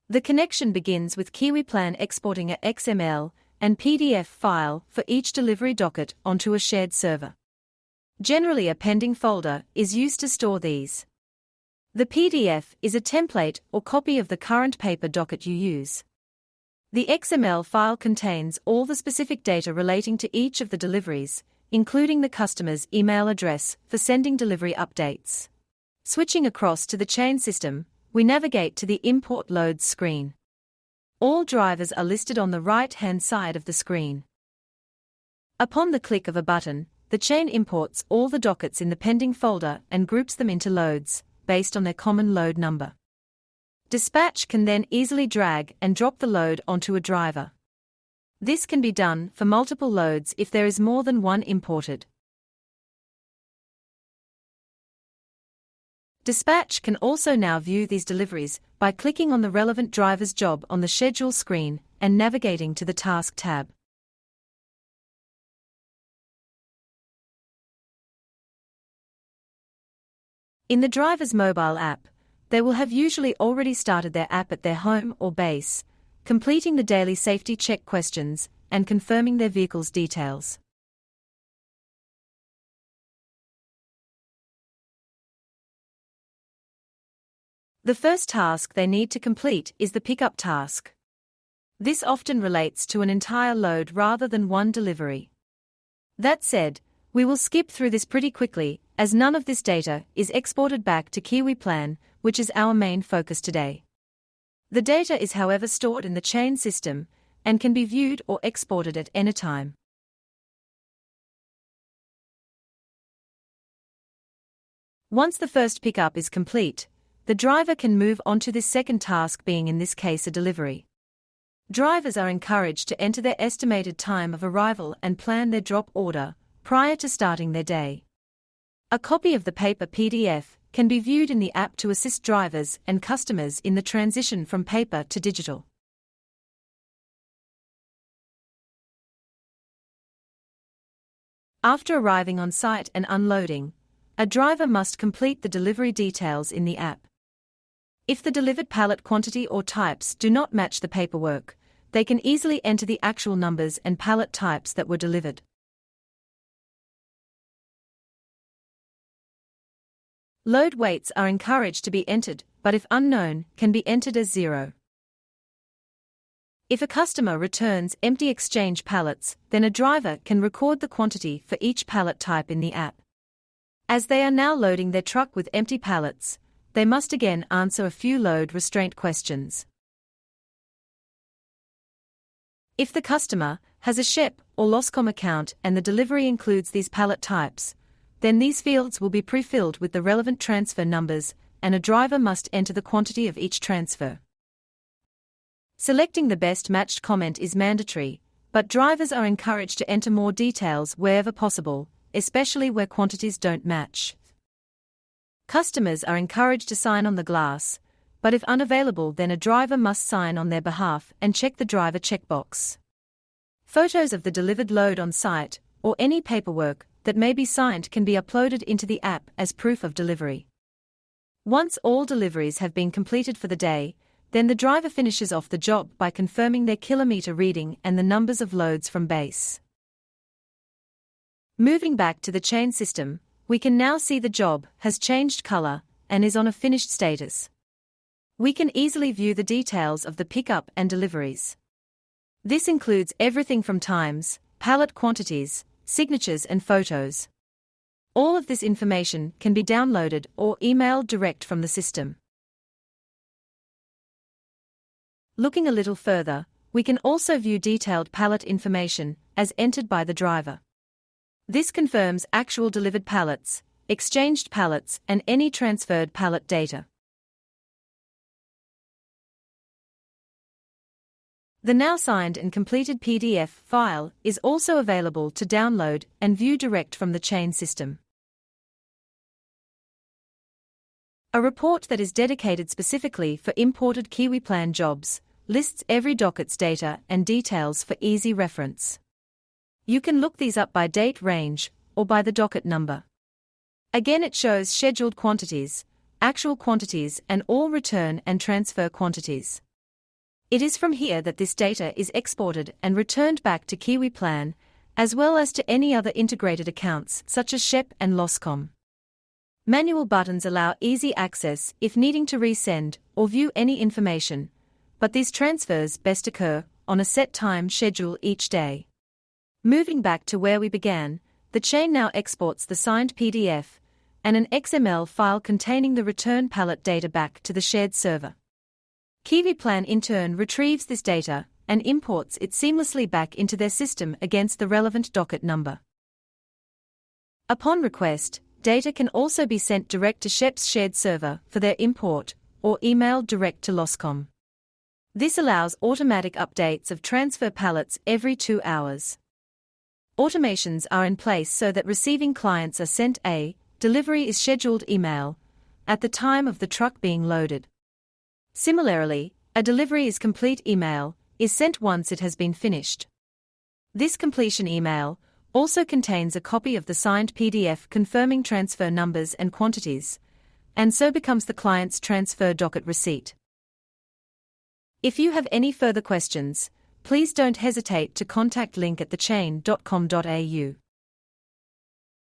The connection begins with KiwiPlan exporting a XML and PDF file for each delivery docket onto a shared server. Generally, a pending folder is used to store these. The PDF is a template or copy of the current paper docket you use. The XML file contains all the specific data relating to each of the deliveries, including the customer's email address for sending delivery updates. Switching across to the Chain system, we navigate to the Import Loads screen. All drivers are listed on the right-hand side of the screen. Upon the click of a button, the Chain imports all the dockets in the pending folder and groups them into loads, based on their common load number. Dispatch can then easily drag and drop the load onto a driver. This can be done for multiple loads if there is more than one imported. Dispatch can also now view these deliveries by clicking on the relevant driver's job on the Schedule screen and navigating to the Task tab. In the driver's mobile app, they will have usually already started their app at their home or base, completing the daily safety check questions and confirming their vehicle's details. The first task they need to complete is the pickup task. This often relates to an entire load rather than one delivery. That said, we will skip through this pretty quickly, as none of this data is exported back to KiwiPlan, which is our main focus today. The data is however stored in the Chain system and can be viewed or exported at any time. Once the first pickup is complete, the driver can move on to this second task, being in this case a delivery. Drivers are encouraged to enter their estimated time of arrival and plan their drop order prior to starting their day. A copy of the paper PDF can be viewed in the app to assist drivers and customers in the transition from paper to digital. After arriving on site and unloading, a driver must complete the delivery details in the app. If the delivered pallet quantity or types do not match the paperwork, they can easily enter the actual numbers and pallet types that were delivered. Load weights are encouraged to be entered, but if unknown, can be entered as 0. If a customer returns empty exchange pallets, then a driver can record the quantity for each pallet type in the app. As they are now loading their truck with empty pallets, they must again answer a few load restraint questions. If the customer has a SHEP or Loscom account and the delivery includes these pallet types, then these fields will be pre-filled with the relevant transfer numbers, and a driver must enter the quantity of each transfer. Selecting the best matched comment is mandatory, but drivers are encouraged to enter more details wherever possible, especially where quantities don't match. Customers are encouraged to sign on the glass, but if unavailable, then a driver must sign on their behalf and check the driver checkbox. Photos of the delivered load on site, or any paperwork that may be signed, can be uploaded into the app as proof of delivery. Once all deliveries have been completed for the day, then the driver finishes off the job by confirming their kilometer reading and the numbers of loads from base. Moving back to the Chain system, we can now see the job has changed color and is on a finished status. We can easily view the details of the pickup and deliveries. This includes everything from times, pallet quantities, signatures and photos. All of this information can be downloaded or emailed direct from the system. Looking a little further, we can also view detailed pallet information as entered by the driver. This confirms actual delivered pallets, exchanged pallets, and any transferred pallet data. The now signed and completed PDF file is also available to download and view direct from the Chain system. A report that is dedicated specifically for imported KiwiPlan jobs lists every docket's data and details for easy reference. You can look these up by date range or by the docket number. Again, it shows scheduled quantities, actual quantities, and all return and transfer quantities. It is from here that this data is exported and returned back to KiwiPlan, as well as to any other integrated accounts such as SHEP and Loscom. Manual buttons allow easy access if needing to resend or view any information, but these transfers best occur on a set time schedule each day. Moving back to where we began, the chain now exports the signed PDF and an XML file containing the return pallet data back to the shared server. KiwiPlan in turn retrieves this data and imports it seamlessly back into their system against the relevant docket number. Upon request, data can also be sent direct to SHEP's shared server for their import or emailed direct to Loscom. This allows automatic updates of transfer pallets every 2 hours. Automations are in place so that receiving clients are sent a delivery is scheduled email at the time of the truck being loaded. Similarly, a delivery is complete email is sent once it has been finished. This completion email also contains a copy of the signed PDF confirming transfer numbers and quantities, and so becomes the client's transfer docket receipt. If you have any further questions, please don't hesitate to contact link@thechain.com.au.